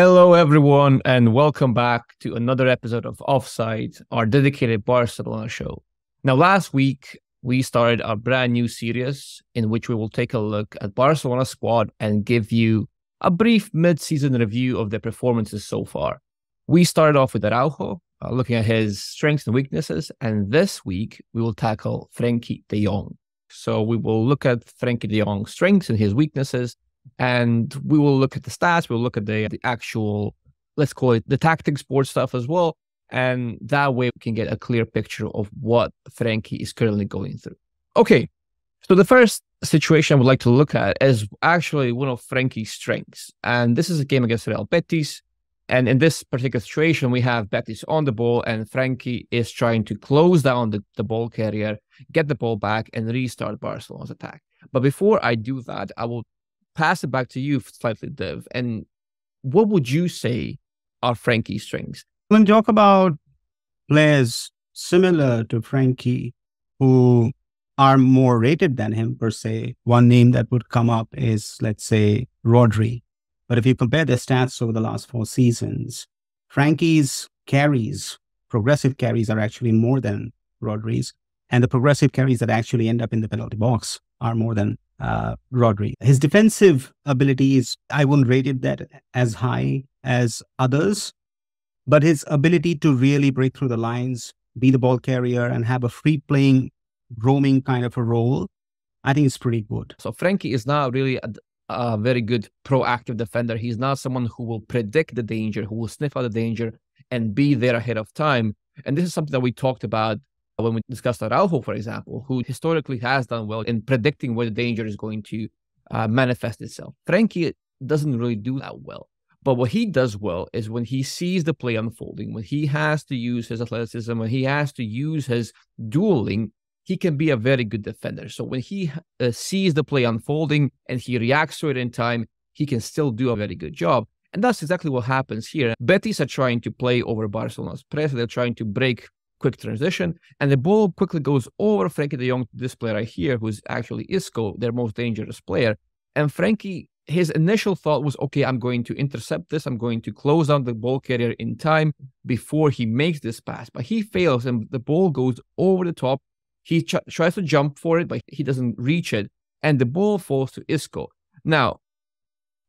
Hello, everyone, and welcome back to another episode of Offside, our dedicated Barcelona show. Now, last week, we started our brand new series in which we will take a look at Barcelona's squad and give you a brief mid-season review of their performances so far. We started off with Araujo, looking at his strengths and weaknesses, and this week, we will tackle Frenkie De Jong. So we will look at Frenkie De Jong's strengths and his weaknesses, and we will look at the stats, we'll look at the actual, let's call it the tactic sports stuff as well. And that way we can get a clear picture of what Frenkie is currently going through. Okay, so the first situation I would like to look at is actually one of Frenkie's strengths. And this is a game against Real Betis. And in this particular situation, we have Betis on the ball and Frenkie is trying to close down the ball carrier, get the ball back and restart Barcelona's attack. But before I do that, I will pass it back to you slightly, Dev. And what would you say are Frenkie's strengths? When we talk about players similar to Frenkie who are more rated than him per se, one name that would come up is, let's say, Rodri. But if you compare their stats over the last 4 seasons, Frenkie's carries, progressive carries, are actually more than Rodri's. And the progressive carries that actually end up in the penalty box are more than Rodri. His defensive abilities, I wouldn't rate it that as high as others, but his ability to really break through the lines, be the ball carrier, and have a free playing, roaming kind of a role, I think is pretty good. So Frenkie is not really a very good proactive defender. He's not someone who will predict the danger, who will sniff out the danger and be there ahead of time. And this is something that we talked about when we discussed Araujo, for example, who historically has done well in predicting where the danger is going to manifest itself. Frenkie doesn't really do that well. But what he does well is when he sees the play unfolding, when he has to use his athleticism, when he has to use his dueling, he can be a very good defender. So when he sees the play unfolding and he reacts to it in time, he can still do a very good job. And that's exactly what happens here. Betis are trying to play over Barcelona's press. They're trying to break quick transition, and the ball quickly goes over Frenkie De Jong to this player right here, who's actually Isco, their most dangerous player. And Frenkie, his initial thought was, okay, I'm going to intercept this. I'm going to close down the ball carrier in time before he makes this pass. But he fails, and the ball goes over the top. He tries to jump for it, but he doesn't reach it, and the ball falls to Isco. Now,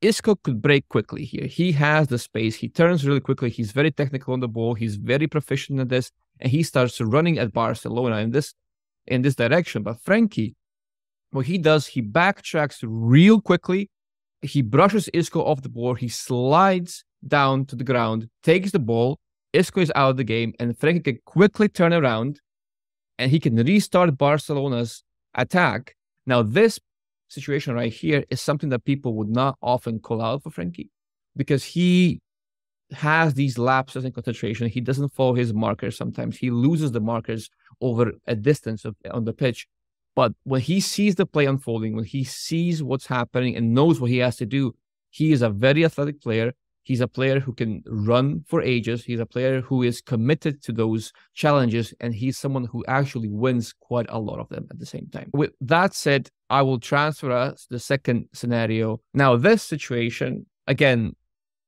Isco could break quickly here. He has the space. He turns really quickly. He's very technical on the ball. He's very proficient at this. And he starts running at Barcelona in this direction. But Frenkie, what he does, he backtracks real quickly. He brushes Isco off the ball. He slides down to the ground, takes the ball. Isco is out of the game. And Frenkie can quickly turn around and he can restart Barcelona's attack. Now, this situation right here is something that people would not often call out for Frenkie because he has these lapses in concentration. He doesn't follow his markers sometimes. He loses the markers over a distance on the pitch. But when he sees the play unfolding, when he sees what's happening and knows what he has to do, he is a very athletic player. He's a player who can run for ages. He's a player who is committed to those challenges, and he's someone who actually wins quite a lot of them at the same time. With that said, I will transfer us to the second scenario. Now, this situation, again,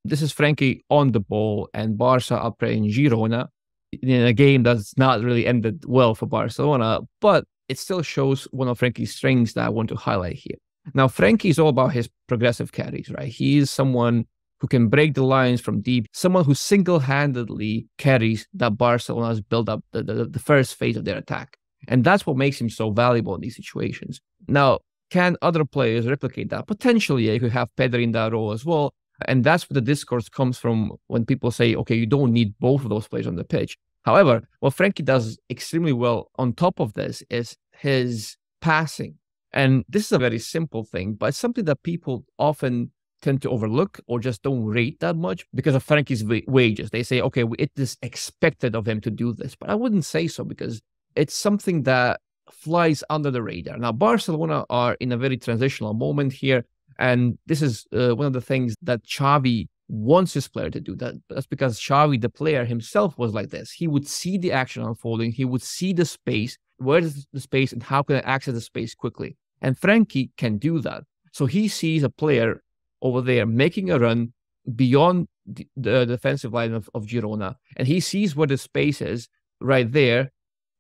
this is Frenkie on the ball and Barca are playing Girona in a game that's not really ended well for Barcelona, but it still shows one of Frenkie's strengths that I want to highlight here. Now, Frenkie is all about his progressive carries, right? He is someone who can break the lines from deep, someone who single-handedly carries that Barcelona has built up the first phase of their attack. And that's what makes him so valuable in these situations. Now, can other players replicate that? Potentially, you could have Pedri in that role as well. And that's where the discourse comes from when people say, okay, you don't need both of those players on the pitch. However, what Frenkie does extremely well on top of this is his passing. And this is a very simple thing, but it's something that people often tend to overlook or just don't rate that much because of Frenkie's wages. They say, okay, it is expected of him to do this. But I wouldn't say so because it's something that flies under the radar. Now, Barcelona are in a very transitional moment here. And this is one of the things that Xavi wants his player to do. That's because Xavi, the player himself, was like this. He would see the action unfolding. He would see the space. Where is the space and how can I access the space quickly? And Frenkie can do that. So he sees a player over there making a run beyond the defensive line of Girona, and he sees where the space is right there,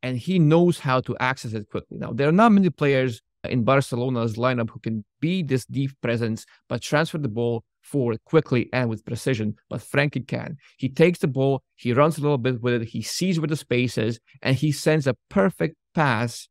and he knows how to access it quickly. Now, there are not many players in Barcelona's lineup who can be this deep presence, but transfer the ball forward quickly and with precision. But Frenkie can. He takes the ball, he runs a little bit with it, he sees where the space is, and he sends a perfect pass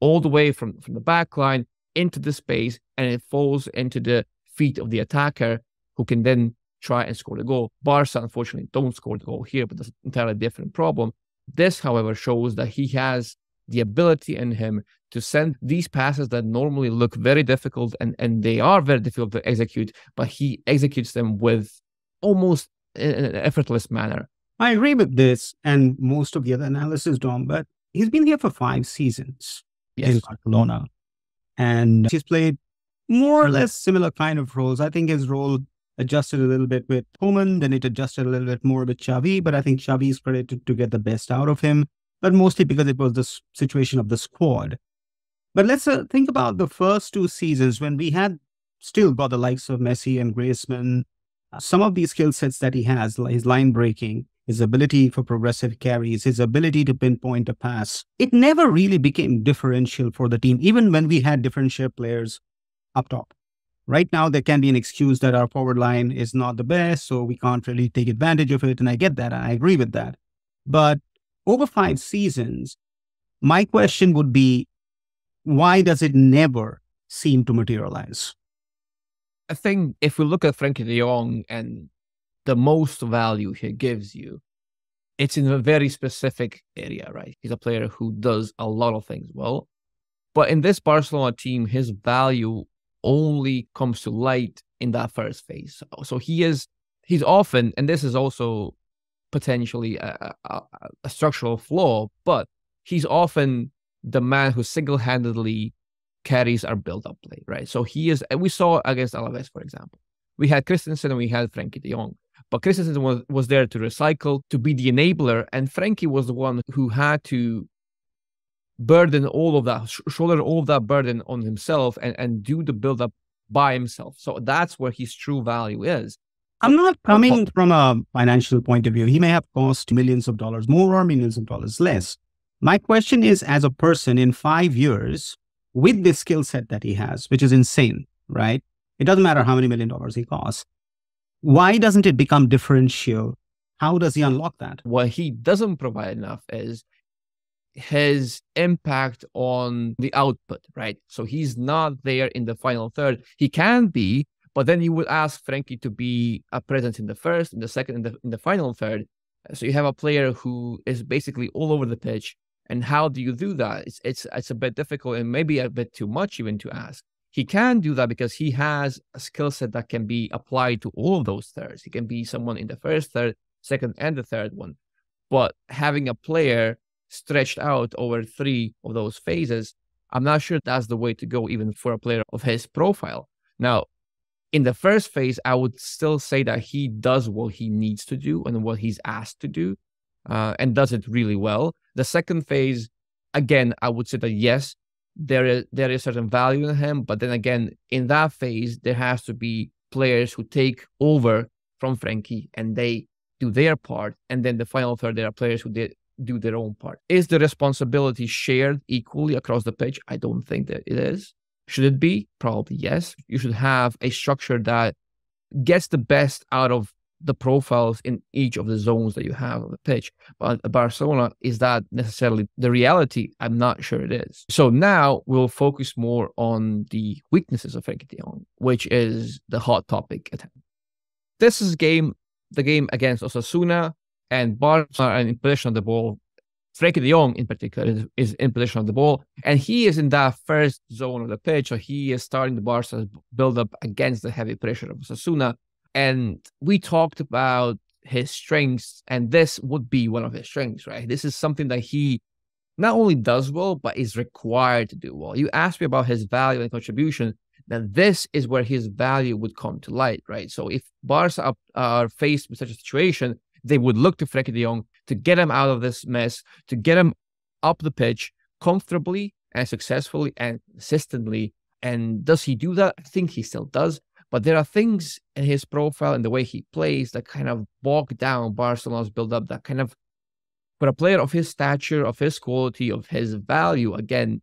all the way from the back line into the space, and it falls into the feet of the attacker, who can then try and score the goal. Barca, unfortunately, don't score the goal here, but that's an entirely different problem. This, however, shows that he has the ability in him to send these passes that normally look very difficult, and they are very difficult to execute, but he executes them with almost in an effortless manner. I agree with this and most of the other analysis, Dom, but he's been here for 5 seasons in Barcelona, and he's played more or less similar kind of roles. I think his role adjusted a little bit with Koeman, then it adjusted a little bit more with Xavi, but I think Xavi is credited to get the best out of him, but mostly because it was the situation of the squad. But let's think about the first 2 seasons when we had still got the likes of Messi and Griezmann. Some of these skill sets that he has, his line breaking, his ability for progressive carries, his ability to pinpoint a pass, it never really became differential for the team, even when we had differential players up top. Right now, there can be an excuse that our forward line is not the best, so we can't really take advantage of it. And I get that. I agree with that. But over 5 seasons, my question would be, why does it never seem to materialize? I think if we look at Frenkie De Jong and the most value he gives you, it's in a very specific area, right? He's a player who does a lot of things well. But in this Barcelona team, his value only comes to light in that first phase. So he's often, and this is also potentially a structural flaw, but he's often the man who single-handedly carries our build-up play, right? So he is, and we saw against Alaves, for example. We had Christensen and we had Frenkie De Jong. But Christensen was there to recycle, to be the enabler, and Frenkie was the one who had to burden all of that, shoulder all of that burden on himself and do the build-up by himself. So that's where his true value is. I'm not coming from a financial point of view. He may have cost millions of dollars more or millions of dollars less. My question is, as a person in 5 years, with this skill set that he has, which is insane, right? It doesn't matter how many $1 million he costs. Why doesn't it become differential? How does he unlock that? What he doesn't provide enough is his impact on the output, right? So he's not there in the final third. He can be, but then you would ask Frenkie to be a presence in the first, in the second, in the final third. So you have a player who is basically all over the pitch. And how do you do that? It's a bit difficult and maybe a bit too much even to ask. He can do that because he has a skill set that can be applied to all of those thirds. He can be someone in the first third, second, and the third one. But having a player stretched out over 3 of those phases, I'm not sure that's the way to go, even for a player of his profile. Now, in the first phase, I would still say that he does what he needs to do and what he's asked to do, and does it really well. The second phase, again, I would say that yes, there is certain value in him, but then again, in that phase, there has to be players who take over from Frenkie and they do their part, and then the final third, there are players who do their own part. Is the responsibility shared equally across the pitch? I don't think that it is. Should it be? Probably yes. You should have a structure that gets the best out of the profiles in each of the zones that you have on the pitch. But at Barcelona, is that necessarily the reality? I'm not sure it is. So now we'll focus more on the weaknesses of Frenkie De Jong, which is the hot topic at hand. This is the game against Osasuna, and Barca are in possession of the ball. Frenkie De Jong, in particular, is in possession of the ball, and he is in that first zone of the pitch, so he is starting the Barca's build-up against the heavy pressure of Osasuna. And we talked about his strengths, and this would be one of his strengths, right? This is something that he not only does well, but is required to do well. You asked me about his value and contribution, then this is where his value would come to light, right? So if Barca are faced with such a situation, they would look to Frenkie De Jong to get him out of this mess, to get him up the pitch comfortably and successfully and consistently. And does he do that? I think he still does. But there are things in his profile and the way he plays that kind of bog down Barcelona's build-up, that kind of, for a player of his stature, of his quality, of his value, again,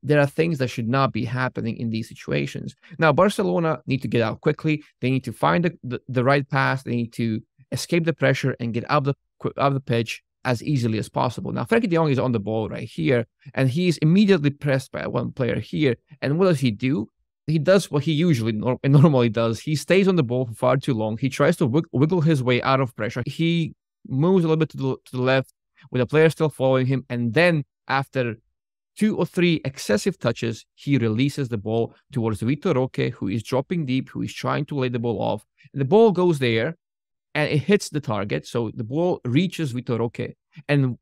there are things that should not be happening in these situations. Now, Barcelona need to get out quickly. They need to find the right pass. They need to escape the pressure and get out of the pitch as easily as possible. Now, Frenkie De Jong is on the ball right here, and he's immediately pressed by one player here. And what does he do? He does what he usually normally does. He stays on the ball for far too long. He tries to wiggle his way out of pressure. He moves a little bit to the left with a player still following him. And then after 2 or 3 excessive touches, he releases the ball towards Vitor Roque, who is dropping deep, who is trying to lay the ball off. And the ball goes there, and it hits the target. So the ball reaches Vitor Roque. And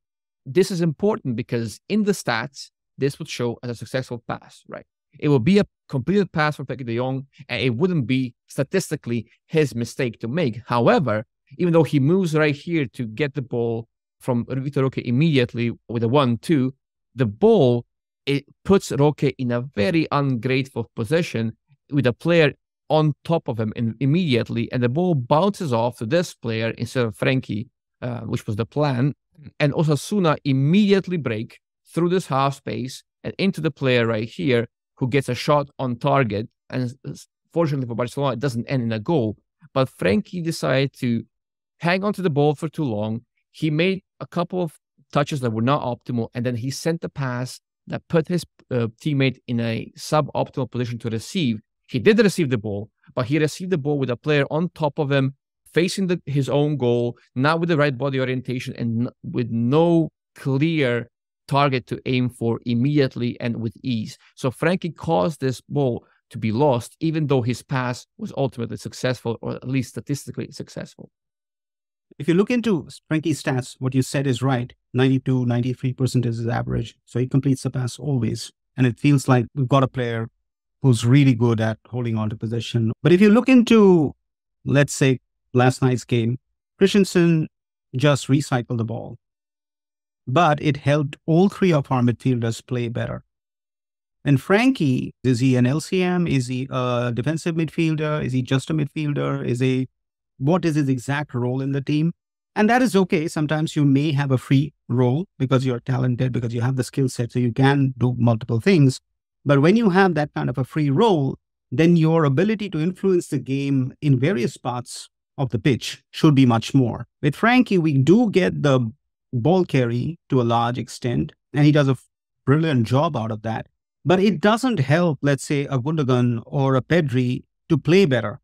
this is important because in the stats, this would show as a successful pass, right? It will be a completed pass from Frenkie De Jong, and it wouldn't be statistically his mistake to make. However, even though he moves right here to get the ball from Vitor Roque immediately with a 1-2, the ball, it puts Roque in a very ungrateful position with a player on top of him immediately, and the ball bounces off to this player instead of Frenkie, which was the plan. And Osasuna immediately break through this half space and into the player right here, who gets a shot on target. And fortunately for Barcelona, it doesn't end in a goal. But Frenkie decided to hang on to the ball for too long. He made a couple of touches that were not optimal, and then he sent a pass that put his teammate in a suboptimal position to receive. He did receive the ball, but he received the ball with a player on top of him, facing his own goal, not with the right body orientation, and with no clear target to aim for immediately and with ease. So Frenkie caused this ball to be lost, even though his pass was ultimately successful, or at least statistically successful. If you look into Frenkie's stats, what you said is right. 92, 93% is his average. So he completes the pass always. And it feels like we've got a player who's really good at holding on to possession. But if you look into, let's say, last night's game, Christensen just recycled the ball. But it helped all 3 of our midfielders play better. And Frenkie, is he an LCM? Is he a defensive midfielder? Is he just a midfielder? What is his exact role in the team? And that is okay. Sometimes you may have a free role because you're talented, because you have the skill set, so you can do multiple things. But when you have that kind of a free role, then your ability to influence the game in various parts of the pitch should be much more. With Frenkie, we do get the ball carry to a large extent, and he does a brilliant job out of that. But it doesn't help, let's say, a Gundogan or a Pedri to play better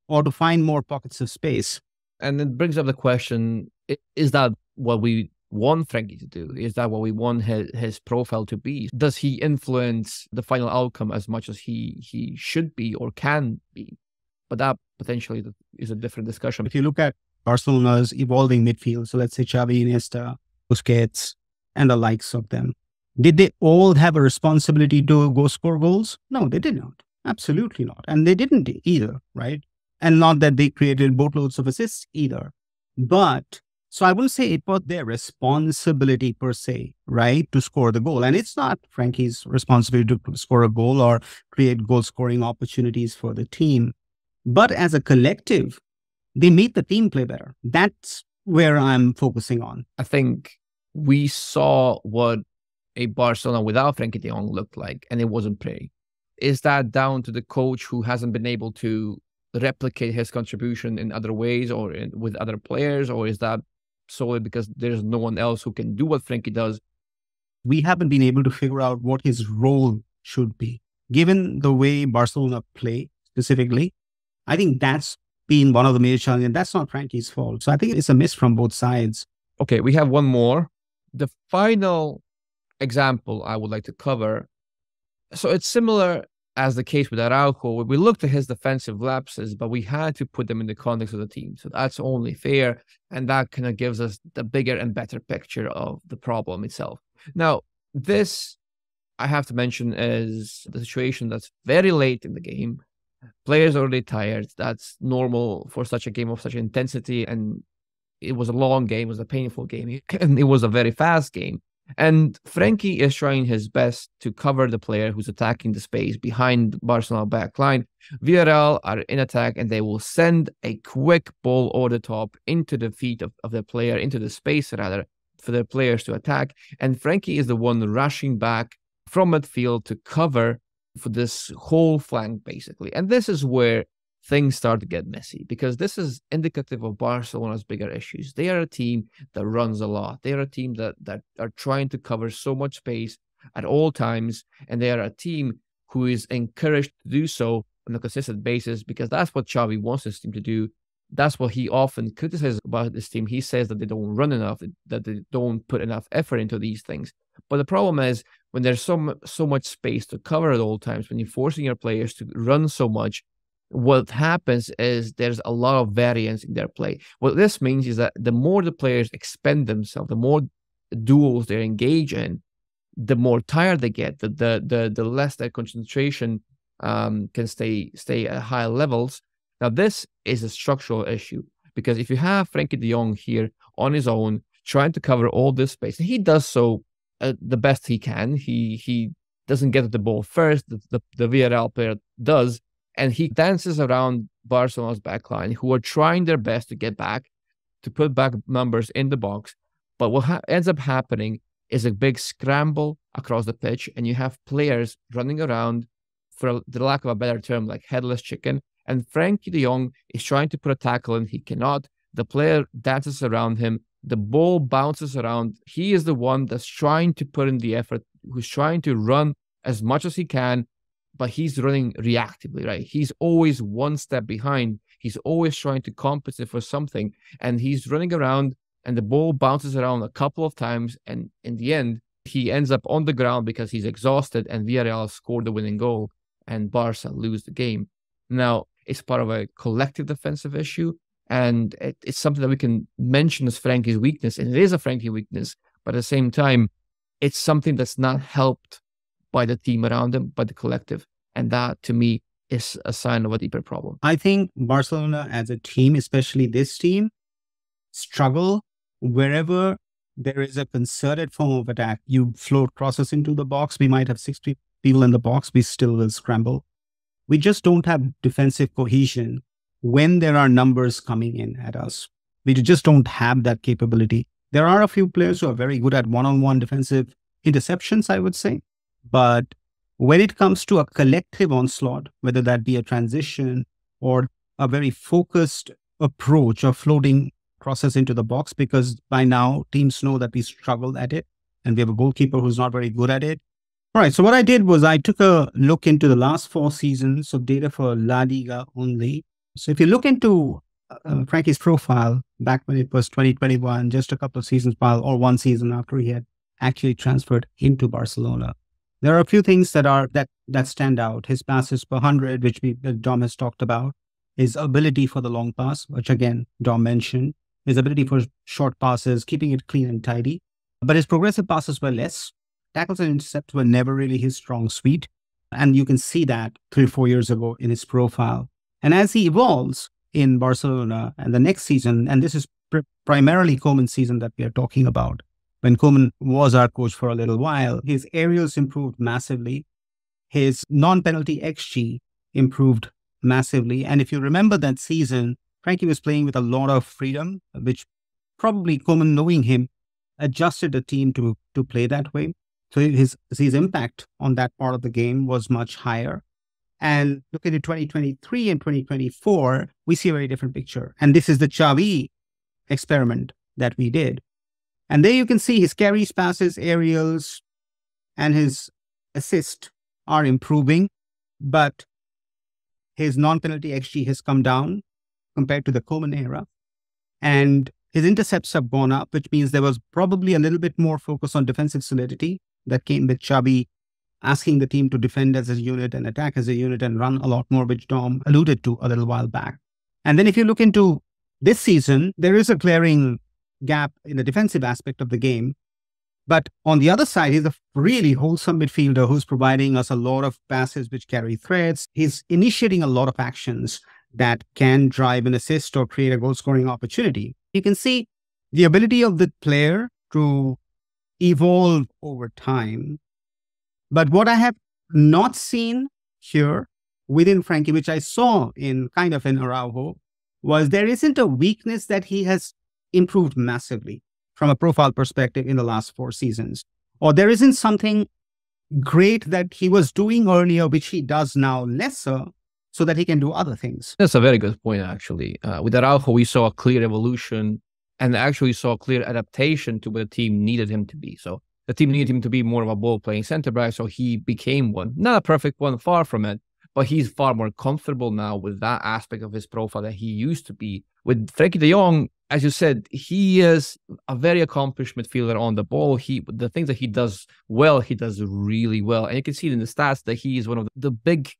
or to find more pockets of space. And it brings up the question, is that what we want Frenkie to do? Is that what we want his profile to be? Does he influence the final outcome as much as he should be or can be? But that potentially is a different discussion. If you look at Barcelona's evolving midfield, so let's say Xavi, Iniesta, Busquets, and the likes of them, did they all have a responsibility to go score goals? No, they did not. Absolutely not. And they didn't either, right? And not that they created boatloads of assists either. But, so I will say it was their responsibility per se, right, to score the goal. And it's not Frenkie's responsibility to score a goal or create goal-scoring opportunities for the team. But as a collective, they made the team play better. That's where I'm focusing on. I think we saw what a Barcelona without Frenkie De Jong looked like, and it wasn't pretty. Is that down to the coach who hasn't been able to replicate his contribution in other ways or with other players, or is that solely because there's no one else who can do what Frenkie does? We haven't been able to figure out what his role should be. Given the way Barcelona play specifically, I think that's been one of the major challenges, and that's not Frenkie's fault. So I think it's a miss from both sides. Okay, we have one more. The final example I would like to cover. So it's similar as the case with Araujo, where we looked at his defensive lapses, but we had to put them in the context of the team. So that's only fair. And that kind of gives us the bigger and better picture of the problem itself. Now, this, I have to mention, is the situation that's very late in the game. Players are already tired. That's normal for such a game of such intensity. And it was a long game. It was a painful game. And it was a very fast game. And Frenkie is trying his best to cover the player who's attacking the space behind Barcelona back line. Villarreal are in attack and they will send a quick ball over the top into the feet of the player, into the space rather, for the players to attack. And Frenkie is the one rushing back from midfield to cover for this whole flank, basically. And this is where things start to get messy, because this is indicative of Barcelona's bigger issues. They are a team that runs a lot. They are a team that are trying to cover so much space at all times, and they are a team who is encouraged to do so on a consistent basis, because that's what Xavi wants his team to do. That's what he often criticizes about this team. He says that they don't run enough, that they don't put enough effort into these things. But the problem is, when there's so much space to cover at all times, when you're forcing your players to run so much, what happens is there's a lot of variance in their play. What this means is that the more the players expend themselves, the more duels they engage in, the more tired they get, the less their concentration can stay at high levels. Now, this is a structural issue, because if you have Frenkie De Jong here on his own, trying to cover all this space, and he does so the best he can. He doesn't get the ball first. The Villarreal player does, and he dances around Barcelona's backline, who are trying their best to get back, to put back numbers in the box. But what ends up happening is a big scramble across the pitch, and you have players running around, for the lack of a better term, like headless chicken. And Frenkie De Jong is trying to put a tackle in. He cannot. The player dances around him. The ball bounces around. He is the one that's trying to put in the effort, who's trying to run as much as he can, but he's running reactively, right? He's always one step behind. He's always trying to compensate for something, and he's running around, and the ball bounces around a couple of times, and in the end, he ends up on the ground because he's exhausted, and Villarreal scored the winning goal, and Barca lose the game. Now, it's part of a collective defensive issue, and it's something that we can mention as Frenkie's weakness, and it is a Frenkie weakness, but at the same time, it's something that's not helped by the team around him, by the collective. And that, to me, is a sign of a deeper problem. I think Barcelona as a team, especially this team, struggle wherever there is a concerted form of attack. You float crosses into the box. We might have 60 people in the box. We still will scramble. We just don't have defensive cohesion when there are numbers coming in at us. We just don't have that capability. There are a few players who are very good at one-on-one defensive interceptions, I would say. But when it comes to a collective onslaught, whether that be a transition or a very focused approach of floating crosses into the box, because by now teams know that we struggle at it and we have a goalkeeper who's not very good at it. All right. So what I did was I took a look into the last 4 seasons of data for La Liga only. So if you look into Frenkie's profile back when it was 2021, just a couple of seasons or one season after he had actually transferred into Barcelona, there are a few things that stand out. His passes per 100, which Dom has talked about, his ability for the long pass, which again Dom mentioned, his ability for short passes, keeping it clean and tidy. But his progressive passes were less. Tackles and intercepts were never really his strong suite. And you can see that 3 or 4 years ago in his profile. And as he evolves in Barcelona and the next season, and this is primarily Koeman's season that we are talking about, when Koeman was our coach for a little while, his aerials improved massively. His non-penalty XG improved massively. And if you remember that season, Frenkie was playing with a lot of freedom, which probably Koeman, knowing him, adjusted the team to play that way. So his impact on that part of the game was much higher. And looking at 2023 and 2024, we see a very different picture. And this is the Xavi experiment that we did. And there you can see his carries, passes, aerials, and his assists are improving, but his non-penalty XG has come down compared to the Koeman era. And his intercepts have gone up, which means there was probably a little bit more focus on defensive solidity that came with Xavi asking the team to defend as a unit and attack as a unit and run a lot more, which Dom alluded to a little while back. And then if you look into this season, there is a glaring gap in the defensive aspect of the game. But on the other side, he's a really wholesome midfielder who's providing us a lot of passes which carry threads. He's initiating a lot of actions that can drive an assist or create a goal-scoring opportunity. You can see the ability of the player to evolve over time. But what I have not seen here within Frenkie, which I saw in kind of in Araujo, was there isn't a weakness that he has improved massively from a profile perspective in the last 4 seasons. Or there isn't something great that he was doing earlier, which he does now lesser, so that he can do other things. That's a very good point, actually. With Araujo, we saw a clear evolution and actually saw a clear adaptation to what the team needed him to be. So the team needed him to be more of a ball-playing center back, so he became one. Not a perfect one, far from it, but he's far more comfortable now with that aspect of his profile that he used to be. With Frenkie De Jong, as you said, he is a very accomplished midfielder on the ball. The things that he does well, he does really well. And you can see it in the stats that he is one of the big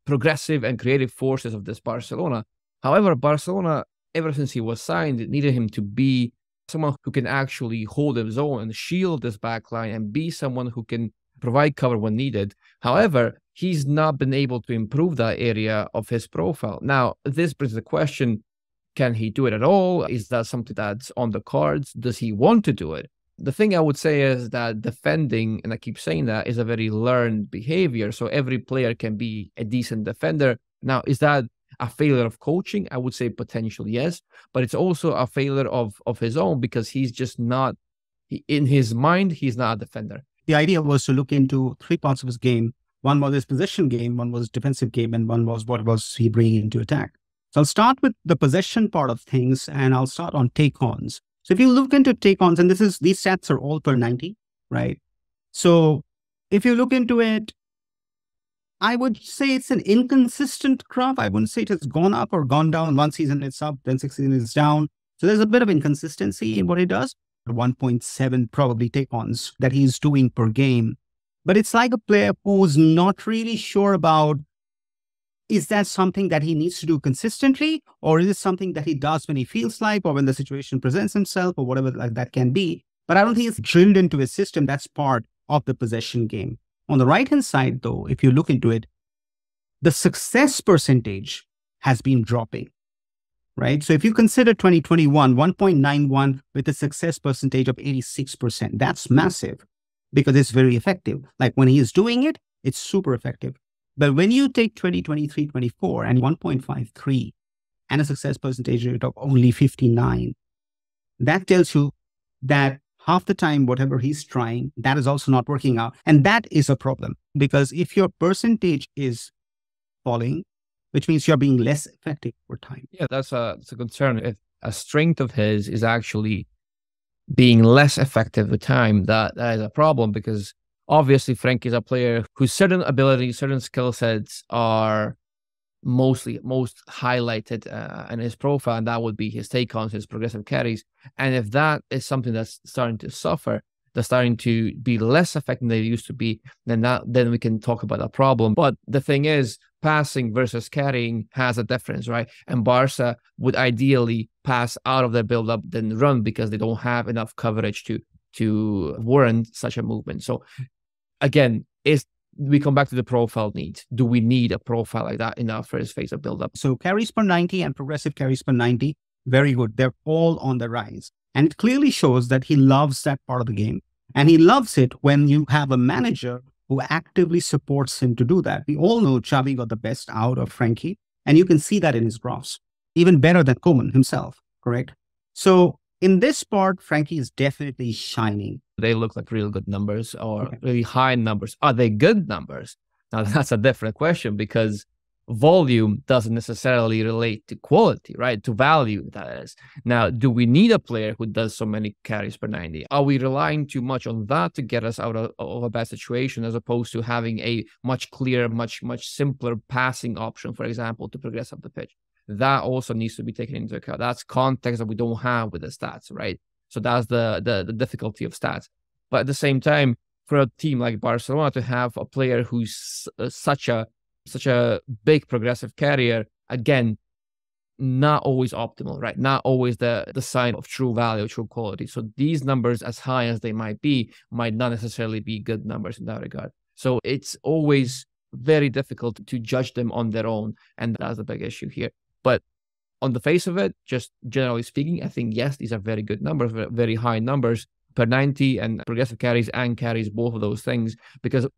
progressive and creative forces of this Barcelona. However, Barcelona, ever since he was signed, needed him to be someone who can actually hold his own and shield this backline and be someone who can provide cover when needed. However, he's not been able to improve that area of his profile. Now, this brings the question, can he do it at all? Is that something that's on the cards? Does he want to do it? The thing I would say is that defending, and I keep saying that, is a very learned behavior. So every player can be a decent defender. Now, is that a failure of coaching? I would say potentially yes, but it's also a failure of his own, because he's just not, in his mind, he's not a defender. The idea was to look into 3 parts of his game. One was his possession game, one was defensive game, and one was what was he bringing into attack. So I'll start with the possession part of things, and I'll start on take-ons. So if you look into take-ons, and these stats are all per 90, right? So if you look into it, I would say it's an inconsistent graph. I wouldn't say it has gone up or gone down. One season it's up, then 6 seasons it's down. So there's a bit of inconsistency in what he does. 1.7 probably take-ons that he's doing per game. But it's like a player who's not really sure about, is that something that he needs to do consistently, or is it something that he does when he feels like, or when the situation presents himself, or whatever like that can be. But I don't think it's drilled into his system. That's part of the possession game. On the right-hand side, though, if you look into it, the success percentage has been dropping, right? So if you consider 2021, 1.91 with a success percentage of 86%, that's massive because it's very effective. Like when he is doing it, it's super effective. But when you take 2023, 24 and 1.53 and a success percentage rate of only 59, that tells you that half the time, whatever he's trying, that is also not working out. And that is a problem, because if your percentage is falling, which means you're being less effective over time. Yeah, that's a concern. If a strength of his is actually being less effective with time, that is a problem, because obviously Frenkie is a player whose certain abilities, certain skill sets are most highlighted in his profile, and that would be his take-ons, his progressive carries. And if that is something that's starting to suffer, that's starting to be less effective than they used to be, then we can talk about a problem. But the thing is, passing versus carrying has a difference, right? And Barca would ideally pass out of their build-up than run, because they don't have enough coverage to warrant such a movement. So again, we come back to the profile needs. Do we need a profile like that in our first phase of build-up? So carries per 90 and progressive carries per 90, very good. They're all on the rise. And it clearly shows that he loves that part of the game. And he loves it when you have a manager who actively supports him to do that. We all know Xavi got the best out of Frenkie, and you can see that in his graphs, even better than Koeman himself, correct? So in this part, Frenkie is definitely shining. They look like real good numbers, or really high numbers. Are they good numbers? Now, that's a different question, because volume doesn't necessarily relate to quality, right? To value, that is. Now, do we need a player who does so many carries per 90? Are we relying too much on that to get us out of a bad situation, as opposed to having a much clearer, much simpler passing option, for example, to progress up the pitch? That also needs to be taken into account. That's context that we don't have with the stats, right? So that's the difficulty of stats. But at the same time, for a team like Barcelona to have a player who's such a big progressive carrier, again, not always optimal, right? Not always the sign of true value, true quality. So these numbers, as high as they might be, might not necessarily be good numbers in that regard. So it's always very difficult to judge them on their own. And that's the big issue here. But on the face of it, just generally speaking, I think, yes, these are very good numbers, very high numbers. per 90 and progressive carries and carries, both of those things,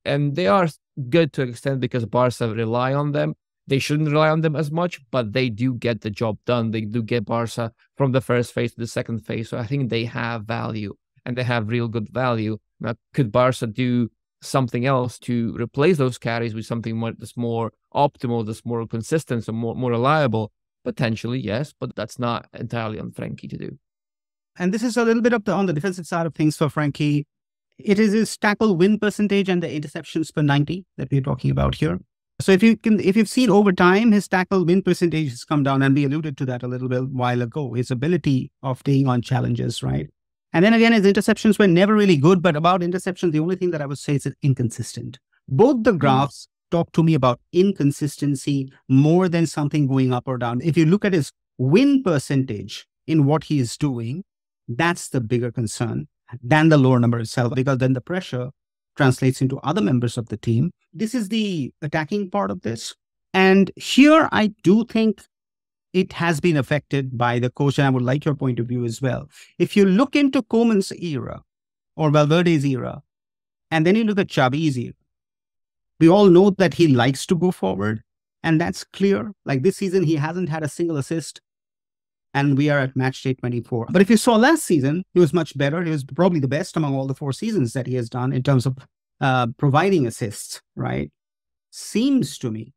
and they are good to an extent because Barca rely on them. They shouldn't rely on them as much, but they do get the job done. They do get Barca from the first phase to the second phase. So I think they have value, and they have real good value. Now, could Barca do something else to replace those carries with something that's more optimal, that's more consistent, so more reliable? Potentially, yes, but that's not entirely on Frenkie to do. And this is a little bit on the defensive side of things for Frenkie. It is his tackle win percentage and the interceptions per 90 that we're talking about here. So if you've seen over time, his tackle win percentage has come down, and we alluded to that a little bit while ago, his ability of taking on challenges, right? And then again, his interceptions were never really good, but about interceptions, the only thing that I would say is it's inconsistent. Both the graphs talk to me about inconsistency more than something going up or down. If you look at his win percentage in what he is doing, that's the bigger concern than the lower number itself, because then the pressure translates into other members of the team. This is the attacking part of this. And here I do think it has been affected by the coach, and I would like your point of view as well. If you look into Koeman's era or Valverde's era, and then you look at Xavi's era, we all know that he likes to go forward, and that's clear. Like this season, he hasn't had a single assist, and we are at match day 24. But if you saw last season, he was much better. He was probably the best among all the 4 seasons that he has done in terms of providing assists, right? Seems to me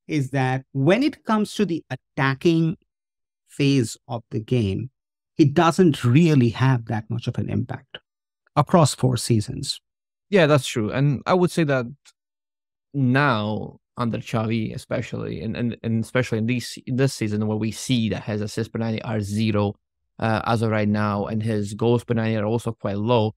is that when it comes to the attacking phase of the game, he doesn't really have that much of an impact across 4 seasons. Yeah, that's true. And I would say that now under Xavi, especially, and especially in this season where we see that his assists per 90 are 0 as of right now, and his goals per 90 are also quite low.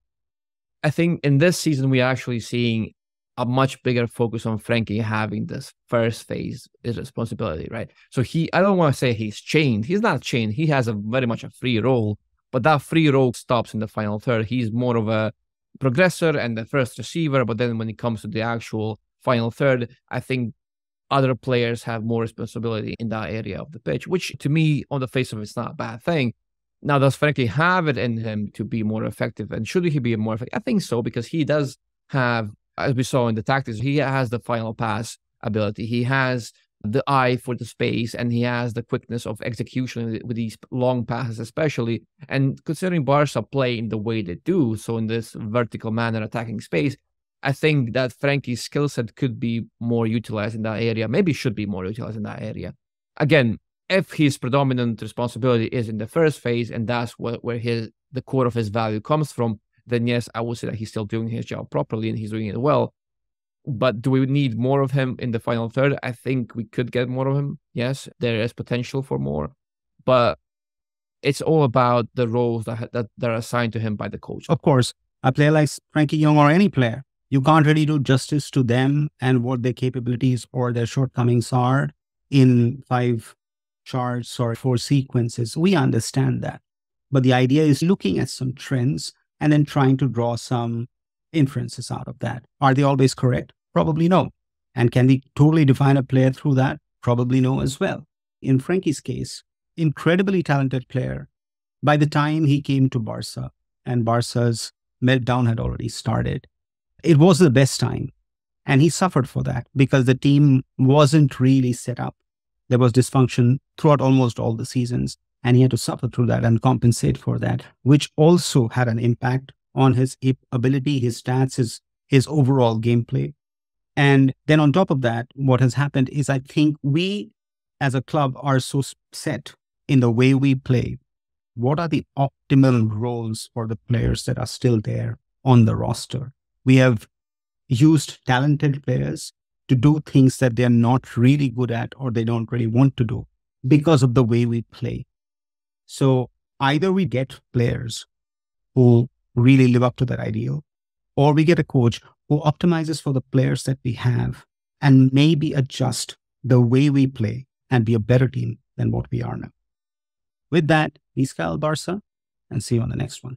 I think in this season, we are actually seeing a much bigger focus on Frenkie having this first phase is responsibility, right? So I don't want to say he's chained. He's not chained. He has very much a free role, but that free role stops in the final third. He's more of a progressor and the first receiver, but then when it comes to the actual final third, I think other players have more responsibility in that area of the pitch, which to me, on the face of it, is not a bad thing. Now, does Frenkie have it in him to be more effective? And should he be more effective? I think so, because he does have, as we saw in the tactics, he has the final pass ability. He has the eye for the space, and he has the quickness of execution with these long passes, especially. And considering Barca play in the way they do, so in this vertical manner attacking space, I think that Frenkie's skill set could be more utilized in that area, maybe should be more utilized in that area. Again, if his predominant responsibility is in the first phase, and that's where the core of his value comes from, then yes, I would say that he's still doing his job properly and he's doing it well. But do we need more of him in the final third? I think we could get more of him. Yes, there is potential for more, but it's all about the roles that are assigned to him by the coach. Of course, a player like Frenkie De Jong or any player, you can't really do justice to them and what their capabilities or their shortcomings are in 5 charts or 4 sequences. We understand that. But the idea is looking at some trends and then trying to draw some inferences out of that. Are they always correct? Probably no. And can we totally define a player through that? Probably no as well. In Frenkie's case, incredibly talented player. By the time he came to Barca and Barca's meltdown had already started, it was the best time. And he suffered for that because the team wasn't really set up. There was dysfunction throughout almost all the seasons, and he had to suffer through that and compensate for that, which also had an impact on his ability, his stats, his overall gameplay. And then on top of that, what has happened is I think we as a club are so set in the way we play. What are the optimal roles for the players that are still there on the roster? We have used talented players to do things that they're not really good at or they don't really want to do because of the way we play. So either we get players who really live up to that ideal, or we get a coach who optimizes for the players that we have and maybe adjust the way we play and be a better team than what we are now. With that, Visca Barca, and see you on the next one.